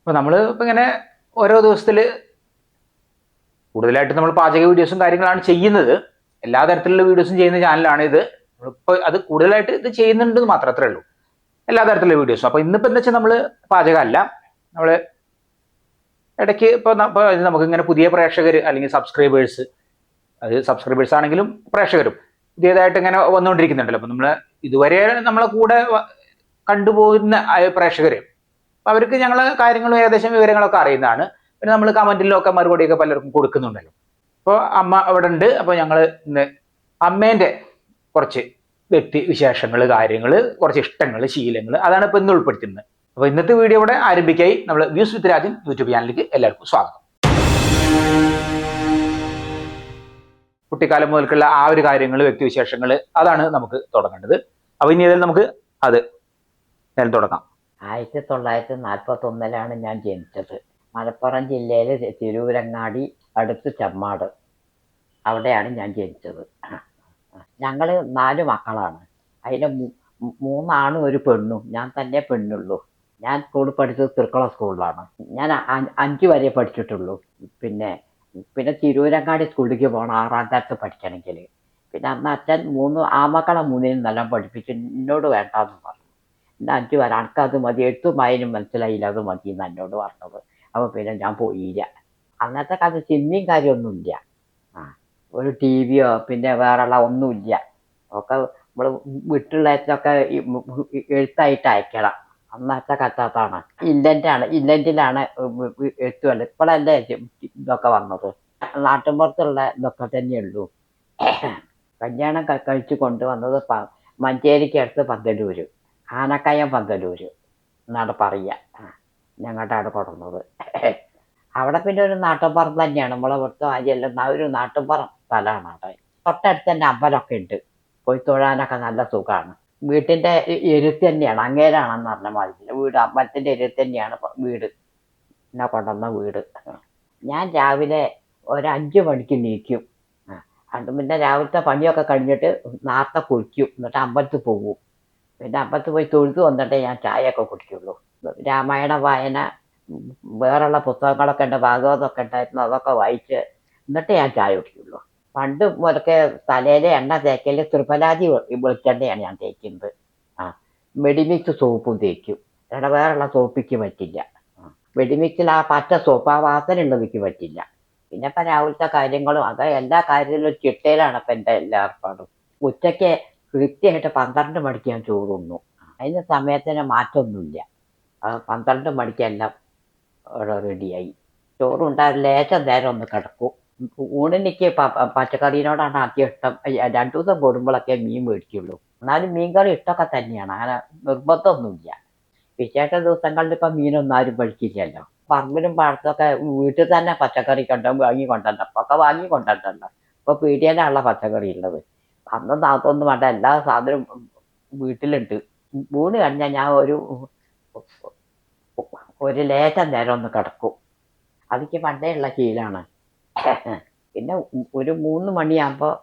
അപ്പോൾ നമ്മൾ ഇപ്പം ഇങ്ങനെ ഓരോ ദിവസത്തിൽ കൂടുതലായിട്ട് നമ്മൾ പാചക വീഡിയോസും കാര്യങ്ങളാണ് ചെയ്യുന്നത്. എല്ലാ തരത്തിലുള്ള വീഡിയോസും ചെയ്യുന്ന ചാനലാണ് ഇത്. നമ്മളിപ്പോൾ അത് കൂടുതലായിട്ട് ഇത് ചെയ്യുന്നുണ്ടെന്ന് മാത്രം, അത്രേ ഉള്ളൂ. എല്ലാ തരത്തിലുള്ള വീഡിയോസും. അപ്പോൾ ഇന്നിപ്പോൾ എന്താ വെച്ചാൽ നമ്മൾ പാചകമല്ല, നമ്മൾ ഇടയ്ക്ക് ഇപ്പോൾ നമുക്ക് ഇങ്ങനെ പുതിയ പ്രേക്ഷകർ അല്ലെങ്കിൽ സബ്സ്ക്രൈബേഴ്സ്, അത് സബ്സ്ക്രൈബേഴ്സ് ആണെങ്കിലും പ്രേക്ഷകരും പുതിയതായിട്ട് ഇങ്ങനെ വന്നുകൊണ്ടിരിക്കുന്നുണ്ടല്ലോ. അപ്പം നമ്മൾ ഇതുവരെ നമ്മളെ കൂടെ കണ്ടുപോകുന്ന പ്രേക്ഷകർ, അപ്പം അവർക്ക് ഞങ്ങളെ കാര്യങ്ങളും ഏകദേശം വിവരങ്ങളൊക്കെ അറിയുന്നതാണ്. പിന്നെ നമ്മൾ കമന്റിലൊക്കെ മറുപടിയൊക്കെ പലർക്കും കൊടുക്കുന്നുണ്ടല്ലോ. അപ്പോൾ അമ്മ അവിടെ ഉണ്ട്. അപ്പോൾ ഞങ്ങൾ ഇന്ന് അമ്മേൻ്റെ കുറച്ച് വ്യക്തി വിശേഷങ്ങൾ, കാര്യങ്ങൾ, കുറച്ച് ഇഷ്ടങ്ങൾ, ശീലങ്ങൾ, അതാണ് ഇപ്പോൾ ഇന്ന് ഉൾപ്പെടുത്തുന്നത്. അപ്പോൾ ഇന്നത്തെ വീഡിയോ ഇവിടെ ആരംഭിക്കായി നമ്മൾ വ്യൂസ് വിത്ത് രാജൻ യൂട്യൂബ് ചാനലിലേക്ക് എല്ലാവർക്കും സ്വാഗതം. കുട്ടിക്കാലം മുതൽക്കുള്ള ആ ഒരു കാര്യങ്ങൾ, വ്യക്തിവിശേഷങ്ങൾ, അതാണ് നമുക്ക് തുടങ്ങേണ്ടത്. അപ്പോൾ ഇനി ഏതായാലും നമുക്ക് അത് തുടങ്ങാം. 1941 ഞാൻ ജനിച്ചത്. മലപ്പുറം ജില്ലയിലെ തിരൂരങ്ങാടി അടുത്ത് ചെമ്മാട്, അവിടെയാണ് ഞാൻ ജനിച്ചത്. ഞങ്ങൾ 4 മക്കളാണ്. അതിൽ 3 ആണും 1 പെണ്ണും. ഞാൻ തന്നെ പെണ്ണുള്ളൂ. ഞാൻ സ്കൂളിൽ പഠിച്ചത് തൃക്കുളം സ്കൂളിലാണ്. ഞാൻ 5 വരെ പഠിച്ചിട്ടുള്ളൂ. പിന്നെ തിരൂരങ്ങാടി സ്കൂളിലേക്ക് പോകണം 6ാം തരത്ത് പഠിക്കണമെങ്കിൽ. പിന്നെ അന്ന് അച്ഛൻ 3 ആമക്കളെ 3നും നല്ല പഠിപ്പിച്ചു. എന്നോട് വേണ്ടാന്ന് പറഞ്ഞു. എൻ്റെ 5 വരെ അനക്കത് മതി, 8ഉം വായനും മനസ്സിലായില്ല, അത് മതി എന്ന് എന്നോട് പറഞ്ഞത്. അപ്പോൾ പിന്നെ ഞാൻ പോയില്ല. അന്നത്തെ കാലത്ത് സിനിമയും കാര്യമൊന്നുമില്ല. ഒരു ടി വിയോ പിന്നെ വേറെയുള്ള ഒന്നുമില്ല. ഒക്കെ നമ്മൾ വീട്ടിലൊക്കെ എഴുത്തായിട്ട് അയക്കണം. അന്നത്തെ കത്താത്താണ്. ഇല്ലൻ്റിലാണ് എഴുത്തുമല്ല. ഇപ്പോഴല്ലേ ഇതൊക്കെ വന്നത്. നാട്ടിൻപുറത്തുള്ള ഇതൊക്കെ തന്നെയുള്ളൂ. കല്യാണം കഴിച്ച് കൊണ്ടുവന്നത് മഞ്ചേരിക്ക് അടുത്ത് പന്തലൂര്, ആനക്കയം പന്തലൂര് എന്നാണ് പറയുക. ഞങ്ങളുടെ അവിടെ കൊടുക്കുന്നത്. അവിടെ പിന്നെ ഒരു നാട്ടിൻപുറം തന്നെയാണ്. നമ്മളെ ഇവിടുത്തെ ആര്യല്ല, ഒരു നാട്ടിൻപുറം സ്ഥലമാണ് അവിടെ. തൊട്ടടുത്ത് തന്നെ അമ്പലമൊക്കെ ഉണ്ട്. പോയി തൊഴാനൊക്കെ നല്ല സുഖമാണ്. വീട്ടിൻ്റെ എരുത്ത് തന്നെയാണ്. അങ്ങേരാണെന്ന് പറഞ്ഞ മാതിരി വീട് അമ്പലത്തിൻ്റെ എരുത്ത് തന്നെയാണ് വീട്, എന്നെ കൊണ്ടുവന്ന വീട്. ഞാൻ രാവിലെ ഒരു 5 മണിക്ക് നീക്കും. പിന്നെ രാവിലത്തെ പണിയൊക്കെ കഴിഞ്ഞിട്ട് നേരത്തെ കുളിക്കും. എന്നിട്ട് അമ്പലത്തിൽ പോകും. പിന്നെ അമ്പലത്തിൽ പോയി തൊഴുത് വന്നിട്ടേ ഞാൻ ചായയൊക്കെ കുടിക്കുള്ളൂ. രാമായണ വായന, വേറെയുള്ള പുസ്തകങ്ങളൊക്കെ ഉണ്ട്, ഭാഗവതമൊക്കെ ഉണ്ടായിരുന്നു, അതൊക്കെ വായിച്ച് എന്നിട്ട് ഞാൻ ചായ കുടിക്കുള്ളൂ. പണ്ട് മുതലൊക്കെ തലയിലെ എണ്ണ തേക്കൽ ത്രിഫലാദി വെളിച്ചെണ്ണയാണ് ഞാൻ തേക്കുന്നത്. മെഡിമിക്സ് സോപ്പും തേക്കും. വേറെയുള്ള സോപ്പിക്ക് പറ്റില്ല. മെഡിമിക്സിൽ ആ പച്ച സോപ്പ്, ആ വാസനുള്ളതിക്ക് പറ്റില്ല. പിന്നെ ഇപ്പം രാവിലത്തെ കാര്യങ്ങളും അത് എല്ലാ കാര്യത്തിലും ചിട്ടയിലാണ് ഇപ്പം എൻ്റെ എല്ലാ ഏർപ്പാടും. ഉച്ചയ്ക്ക് കൃത്യമായിട്ട് 12 മണിക്ക് ഞാൻ ചോറുണ്ണു. അതിന് സമയത്തിന് മാറ്റമൊന്നുമില്ല. 12 മണിക്കെല്ലാം റെഡിയായി. ചോറുണ്ടാകും. ലേശം നേരം ഒന്ന് കിടക്കും. ഊണിനിക്ക് പച്ചക്കറീനോടാണ് ആദ്യം ഇഷ്ടം. 2 ദിവസം കൂടുമ്പോഴൊക്കെ മീൻ മേടിക്കുള്ളൂ. എന്നാലും മീൻകറി ഇഷ്ടമൊക്കെ തന്നെയാണ്. അങ്ങനെ നിർബന്ധമൊന്നുമില്ല. വിശേഷ ദിവസങ്ങളിൽ ഇപ്പം മീനൊന്നും ആരും പഠിക്കില്ലല്ലോ. പറമ്പിലും പാടത്തൊക്കെ വീട്ടിൽ തന്നെ പച്ചക്കറി വാങ്ങിക്കൊണ്ടല്ലോ. ഒക്കെ വാങ്ങിക്കൊണ്ടല്ലോ. ഇപ്പോൾ പീടികയിലാണുള്ള പച്ചക്കറി ഉള്ളത്. അന്നൊന്നും അതൊന്നും വേണ്ട, എല്ലാ സാധനവും വീട്ടിലുണ്ട്. ഊണ് കഴിഞ്ഞാൽ ഞാൻ ഒരു ലേശം നേരം ഒന്ന് കിടക്കും. അതൊക്കെ പണ്ടേ ഉള്ള ശീലമാണ്. പിന്നെ ഒരു 3 മണിയാകുമ്പോൾ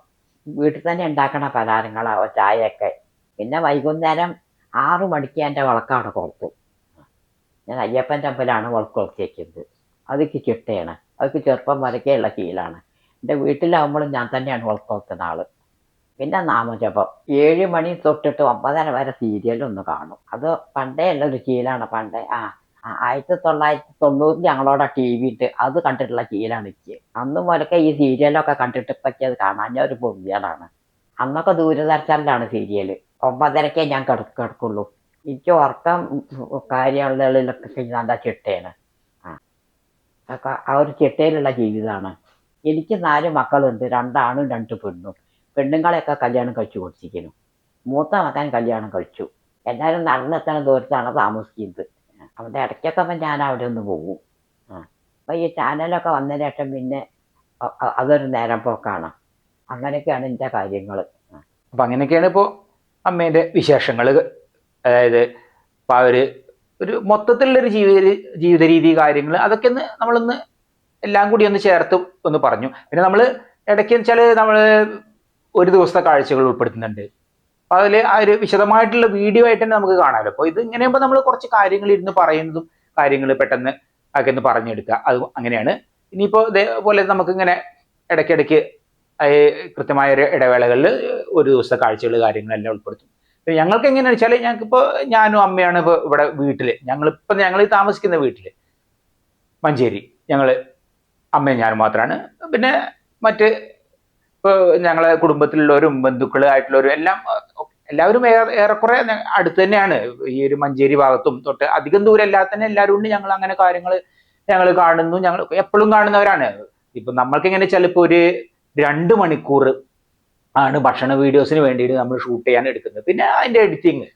വീട്ടിൽ തന്നെ ഉണ്ടാക്കണ പലഹാരങ്ങളാവോ ചായയൊക്കെ. പിന്നെ വൈകുന്നേരം 6 മണിക്ക് എൻ്റെ വിളക്കവിടെ കൊളുത്തും. ഞാൻ അയ്യപ്പൻ്റെ അമ്പലമാണ് വിളക്ക് കൊളുത്തിയേക്കുന്നത്. അതൊക്കെ ചിട്ടയാണ്. അതൊക്കെ ചെറുപ്പം വരയ്ക്കേ ഉള്ള ശീലമാണ്. എൻ്റെ വീട്ടിലാവുമ്പോഴും ഞാൻ തന്നെയാണ് വിളക്ക് കൊളുത്തുന്ന ആൾ. പിന്നെ നാമജപം 7 മണി തൊട്ടിട്ട് 9:30 വരെ സീരിയലൊന്ന് കാണും. അത് പണ്ടേ ഉള്ളൊരു ശീലമാണ്. പണ്ടേ 1990 ഞങ്ങളോടെ ടി വി ഇട്ട് അത് കണ്ടിട്ടുള്ള ശീലമാണ് എനിക്ക്. അന്ന് മുതലൊക്കെ ഈ സീരിയലൊക്കെ കണ്ടിട്ട് ഇപ്പൊക്കെ അത് കാണാൻ ഞാൻ ഒരു പൊതിയാണ്. അന്നൊക്കെ ദൂരദർശനിലാണ് സീരിയൽ. 9:30 ഞാൻ കിടക്കുള്ളൂ. എനിക്ക് ഉറക്കം കാര്യങ്ങളിലൊക്കെ നല്ല ചിട്ടയാണ്. ആ ഒരു ചിട്ടയിലുള്ള ജീവിതമാണ്. എനിക്ക് 4 മക്കളുണ്ട്. 2 ആണും 2 പെണ്ണും. പെണ്ണുങ്ങളെയൊക്കെ കല്യാണം കഴിച്ചു കൊടുത്തിരിക്കുന്നു. മൂത്ത മകൻ കല്യാണം കഴിച്ചു. എല്ലാവരും നടന്നെത്തുന്ന ദൂരത്താണ് താമസിക്കുന്നത്. അവിടെ ഇടയ്ക്കൊക്കെ ഞാൻ അവിടെ ഒന്ന് പോകും. അപ്പോൾ ഈ ചാനലൊക്കെ വന്നതിന് ശേഷം പിന്നെ അതൊരു നേരം പോക്കാണ്. അങ്ങനെയൊക്കെയാണ് എൻ്റെ കാര്യങ്ങൾ. അപ്പം അങ്ങനെയൊക്കെയാണ് ഇപ്പോൾ അമ്മേൻ്റെ വിശേഷങ്ങൾ. അതായത് ഇപ്പം ഒരു മൊത്തത്തിലുള്ളൊരു ജീവിത രീതി, കാര്യങ്ങൾ, അതൊക്കെ നമ്മളൊന്ന് എല്ലാം കൂടി ഒന്ന് ചേർത്ത് ഒന്ന് പറഞ്ഞു. പിന്നെ നമ്മൾ ഇടയ്ക്ക് വെച്ചാൽ നമ്മൾ ഒരു ദിവസത്തെ കാഴ്ചകൾ ഉൾപ്പെടുത്തുന്നുണ്ട്. അപ്പം അതിൽ ആ ഒരു വിശദമായിട്ടുള്ള വീഡിയോ ആയിട്ട് തന്നെ നമുക്ക് കാണാമല്ലോ. അപ്പോൾ ഇത് ഇങ്ങനെയാകുമ്പോൾ നമ്മൾ കുറച്ച് കാര്യങ്ങൾ ഇരുന്ന് പറയുന്നതും കാര്യങ്ങൾ പെട്ടെന്ന് അതൊക്കെ ഒന്ന് പറഞ്ഞെടുക്കുക. അത് അങ്ങനെയാണ്. ഇനിയിപ്പോൾ ഇതേപോലെ നമുക്കിങ്ങനെ ഇടയ്ക്കിടയ്ക്ക് കൃത്യമായ ഒരു ഇടവേളകളിൽ ഒരു ദിവസത്തെ കാഴ്ചകൾ കാര്യങ്ങളെല്ലാം ഉൾപ്പെടുത്തും. ഞങ്ങൾക്ക് എങ്ങനെയാണെന്ന് വെച്ചാൽ ഞങ്ങൾക്കിപ്പോൾ ഞാനും അമ്മയാണ് ഇപ്പോൾ ഇവിടെ വീട്ടിൽ, ഞങ്ങൾ താമസിക്കുന്ന വീട്ടിൽ മഞ്ചേരി ഞങ്ങൾ അമ്മയും ഞാനും മാത്രമാണ്. പിന്നെ മറ്റ് ഇപ്പോൾ ഞങ്ങളെ കുടുംബത്തിലുള്ളവരും ബന്ധുക്കളായിട്ടുള്ളവരും എല്ലാവരും ഏറെക്കുറെ അടുത്ത് തന്നെയാണ്. ഈ ഒരു മഞ്ചേരി ഭാഗത്തും തൊട്ട് അധികം ദൂരം അല്ലാതെ തന്നെ എല്ലാവരും കൊണ്ട് ഞങ്ങൾ അങ്ങനെ കാര്യങ്ങൾ ഞങ്ങൾ കാണുന്നു. ഞങ്ങൾ എപ്പോഴും കാണുന്നവരാണ്. ഇപ്പൊ നമ്മൾക്ക് എങ്ങനെ വെച്ചാൽ ഇപ്പോൾ ഒരു 2 മണിക്കൂർ ആണ് ഭക്ഷണ വീഡിയോസിന് വേണ്ടിയിട്ട് നമ്മൾ ഷൂട്ട് ചെയ്യാൻ എടുക്കുന്നത്. പിന്നെ അതിന്റെ എഡിറ്റിങ്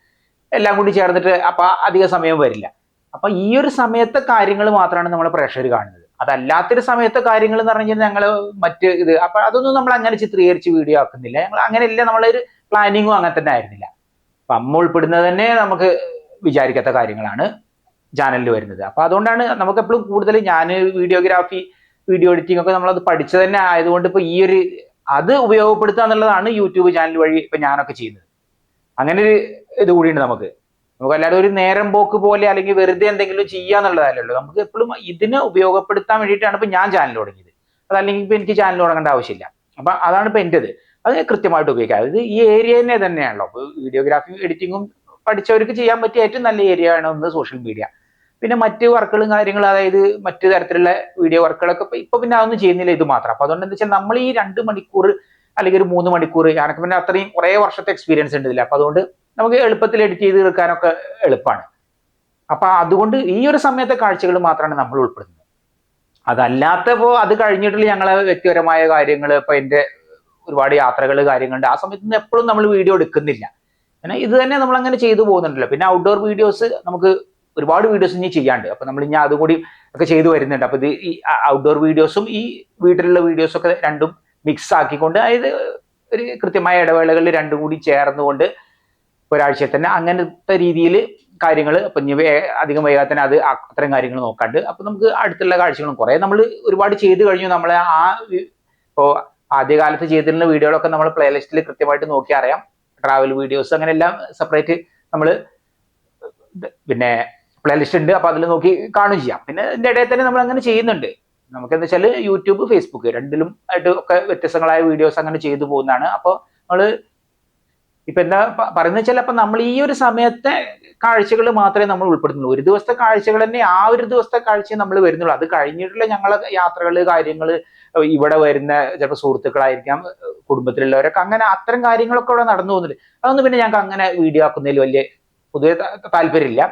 എല്ലാം കൂടി ചേർന്നിട്ട് അപ്പൊ അധിക സമയം വരില്ല. അപ്പൊ ഈ ഒരു സമയത്തെ കാര്യങ്ങൾ മാത്രമാണ് നമ്മൾ പ്രേക്ഷകർ കാണുന്നത്. അതല്ലാത്തൊരു സമയത്തെ കാര്യങ്ങൾ എന്ന് പറഞ്ഞു കഴിഞ്ഞാൽ ഞങ്ങൾ മറ്റ് അപ്പൊ അതൊന്നും നമ്മൾ അങ്ങനെ ചിത്രീകരിച്ച് വീഡിയോ ആക്കുന്നില്ല. ഞങ്ങൾ അങ്ങനെയല്ല, നമ്മളൊരു പ്ലാനിങ്ങും അങ്ങനെ തന്നെ ആയിരുന്നില്ല. അപ്പൊ അമ്മ ഉൾപ്പെടുന്നത് തന്നെ നമുക്ക് വിചാരിക്കാത്ത കാര്യങ്ങളാണ് ചാനലിൽ വരുന്നത്. അപ്പൊ അതുകൊണ്ടാണ് നമുക്ക് എപ്പോഴും കൂടുതൽ ഞാൻ വീഡിയോഗ്രാഫി വീഡിയോ എഡിറ്റിംഗ് ഒക്കെ നമ്മളത് പഠിച്ചു തന്നെ ആയതുകൊണ്ട് ഇപ്പൊ ഈ ഒരു അത് ഉപയോഗപ്പെടുത്തുക എന്നുള്ളതാണ് യൂട്യൂബ് ചാനൽ വഴി ഇപ്പൊ ഞാനൊക്കെ ചെയ്യുന്നത്. അങ്ങനെ ഒരു ഇത് കൂടിയുണ്ട് നമുക്ക് അല്ലാതെ ഒരു നേരം പോക്ക് പോലെ അല്ലെങ്കിൽ വെറുതെ എന്തെങ്കിലും ചെയ്യാന്നുള്ളതല്ലല്ലോ. നമുക്ക് എപ്പോഴും ഇതിനെ ഉപയോഗപ്പെടുത്താൻ വേണ്ടിയിട്ടാണ് ഇപ്പൊ ഞാൻ ചാനൽ തുടങ്ങിയത്. അതല്ലെങ്കിൽ ഇപ്പൊ എനിക്ക് ചാനൽ തുടങ്ങേണ്ട ആവശ്യമില്ല. അപ്പൊ അതാണ് ഇപ്പൊ എന്റേത്. അത് കൃത്യമായിട്ട് ഉപയോഗിക്കാം. അതായത് ഈ ഏരിയ തന്നെയാണല്ലോ. ഇപ്പൊ വീഡിയോഗ്രാഫി എഡിറ്റിങ്ങും പഠിച്ചവർക്ക് ചെയ്യാൻ പറ്റിയ ഏറ്റവും നല്ല ഏരിയ ആണ് ഒന്ന് സോഷ്യൽ മീഡിയ. പിന്നെ മറ്റ് വർക്കുകളും കാര്യങ്ങളും, അതായത് മറ്റു തരത്തിലുള്ള വീഡിയോ വർക്കുകളൊക്കെ ഇപ്പൊ പിന്നെ അതൊന്നും ചെയ്യുന്നില്ല, ഇത് മാത്രം. അപ്പൊ അതുകൊണ്ട് എന്താ വെച്ചാൽ നമ്മൾ ഈ 2 മണിക്കൂർ അല്ലെങ്കിൽ ഒരു 3 മണിക്കൂർ, ഞാനൊക്കെ പിന്നെ അത്രയും കുറെ വർഷത്തെ എക്സ്പീരിയൻസ് ഉണ്ട് ഇതില്ല. അപ്പൊ അതുകൊണ്ട് നമുക്ക് എളുപ്പത്തിൽ എഡിറ്റ് ചെയ്ത് തീർക്കാനൊക്കെ എളുപ്പമാണ്. അപ്പൊ അതുകൊണ്ട് ഈ ഒരു സമയത്തെ കാഴ്ചകൾ മാത്രമാണ് നമ്മൾ ഉൾപ്പെടുന്നത്. അതല്ലാത്തപ്പോ അത് കഴിഞ്ഞിട്ടുള്ള ഞങ്ങളെ വ്യക്തിപരമായ കാര്യങ്ങൾ, ഇപ്പൊ എന്റെ ഒരുപാട് യാത്രകൾ കാര്യങ്ങളുണ്ട്, ആ സമയത്ത് എപ്പോഴും നമ്മൾ വീഡിയോ എടുക്കുന്നില്ല. പിന്നെ ഇത് തന്നെ നമ്മൾ അങ്ങനെ ചെയ്തു പോകുന്നുണ്ടല്ലോ. പിന്നെ ഔട്ട്ഡോർ വീഡിയോസ് നമുക്ക് ഒരുപാട് വീഡിയോസ് ഇനി ചെയ്യാണ്ട്. അപ്പൊ നമ്മൾ ഇനി അതുകൂടി ഒക്കെ ചെയ്തു വരുന്നുണ്ട്. അപ്പൊ ഇത് ഈ ഔട്ട്ഡോർ വീഡിയോസും ഈ വീട്ടിലുള്ള വീഡിയോസും ഒക്കെ രണ്ടും മിക്സ് ആക്കിക്കൊണ്ട്, അതായത് ഒരു കൃത്യമായ ഇടവേളകളിൽ രണ്ടും കൂടി ചേർന്നുകൊണ്ട് ഒരാഴ്ചയിൽ തന്നെ അങ്ങനത്തെ രീതിയിൽ കാര്യങ്ങൾ ഇപ്പൊ ഇനി അധികം വൈകാതെ തന്നെ അത് അത്തരം കാര്യങ്ങൾ നോക്കാണ്ട് അപ്പൊ നമുക്ക് അടുത്തുള്ള കാഴ്ചകളും കുറെ നമ്മൾ ഒരുപാട് ചെയ്തു കഴിഞ്ഞു. നമ്മളെ ഇപ്പോ ആദ്യകാലത്ത് ചെയ്തിരുന്ന വീഡിയോകളൊക്കെ നമ്മൾ പ്ലേലിസ്റ്റിൽ കൃത്യമായിട്ട് നോക്കി അറിയാം. ട്രാവൽ വീഡിയോസ് അങ്ങനെ എല്ലാം സെപ്പറേറ്റ് നമ്മൾ പിന്നെ പ്ലേലിസ്റ്റ് ഉണ്ട്. അപ്പൊ അതിൽ നോക്കി കാണുകയും ചെയ്യാം. പിന്നെ ഇതിന്റെ ഇടയിൽ തന്നെ നമ്മൾ അങ്ങനെ ചെയ്യുന്നുണ്ട്. നമുക്ക് എന്താ വെച്ചാൽ യൂട്യൂബ് ഫേസ്ബുക്ക് രണ്ടിലും ആയിട്ട് ഒക്കെ വ്യത്യസ്തങ്ങളായ വീഡിയോസ് അങ്ങനെ ചെയ്തു പോകുന്നതാണ്. അപ്പോൾ നമ്മള് ഇപ്പൊ എന്താ പറയുന്നത് വെച്ചാൽ അപ്പൊ നമ്മൾ ഈ ഒരു സമയത്തെ കാഴ്ചകൾ മാത്രമേ നമ്മൾ ഉൾപ്പെടുത്തുന്നുള്ളൂ. ഒരു ദിവസത്തെ കാഴ്ചകൾ തന്നെ ആ ഒരു ദിവസത്തെ കാഴ്ച നമ്മൾ വരുന്നുള്ളൂ. അത് കഴിഞ്ഞിട്ടുള്ള ഞങ്ങളെ യാത്രകള് കാര്യങ്ങള്, ഇവിടെ വരുന്ന ചിലപ്പോൾ സുഹൃത്തുക്കളായിരിക്കാം, കുടുംബത്തിലുള്ളവരൊക്കെ അങ്ങനെ അത്തരം കാര്യങ്ങളൊക്കെ ഇവിടെ നടന്നു പോകുന്നുണ്ട്. അതൊന്നും പിന്നെ ഞങ്ങൾക്ക് അങ്ങനെ വീഡിയോ ആക്കുന്നതിൽ വലിയ പൊതുവെ താല്പര്യമില്ല.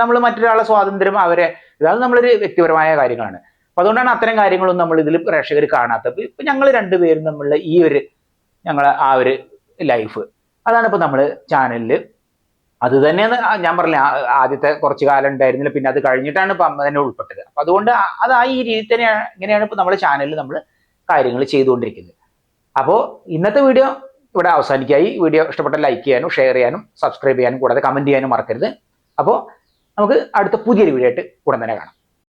നമ്മൾ മറ്റൊരാളെ സ്വാതന്ത്ര്യം അത് നമ്മളൊരു വ്യക്തിപരമായ കാര്യങ്ങളാണ്. അപ്പൊ അതുകൊണ്ടാണ് അത്തരം കാര്യങ്ങളൊന്നും നമ്മൾ ഇതിൽ പ്രേക്ഷകർ കാണാത്തത്. ഇപ്പൊ ഞങ്ങൾ രണ്ടുപേരും തമ്മിലുള്ള ഈ ഒരു ഞങ്ങളെ ആ ഒരു ലൈഫ് അതാണ് ഇപ്പൊ നമ്മള് ചാനലില്. അത് തന്നെയാണ് ഞാൻ പറഞ്ഞില്ല, ആദ്യത്തെ കുറച്ചു കാലം ഉണ്ടായിരുന്നില്ല, പിന്നെ അത് കഴിഞ്ഞിട്ടാണ് ഇപ്പൊ അമ്മ തന്നെ ഉൾപ്പെട്ടത്. അപ്പൊ അതുകൊണ്ട് അത് ഈ രീതി തന്നെയാണ്, ഇങ്ങനെയാണ് ഇപ്പൊ നമ്മുടെ ചാനലിൽ നമ്മൾ കാര്യങ്ങൾ ചെയ്തുകൊണ്ടിരിക്കുന്നത്. അപ്പോൾ ഇന്നത്തെ വീഡിയോ ഇവിടെ അവസാനിക്കായി. വീഡിയോ ഇഷ്ടപ്പെട്ട ലൈക്ക് ചെയ്യാനും ഷെയർ ചെയ്യാനും സബ്സ്ക്രൈബ് ചെയ്യാനും കൂടാതെ കമന്റ് ചെയ്യാനും മറക്കരുത്. അപ്പോൾ നമുക്ക് അടുത്ത പുതിയൊരു വീഡിയോ ആയിട്ട് ഉടൻ തന്നെ കാണാം.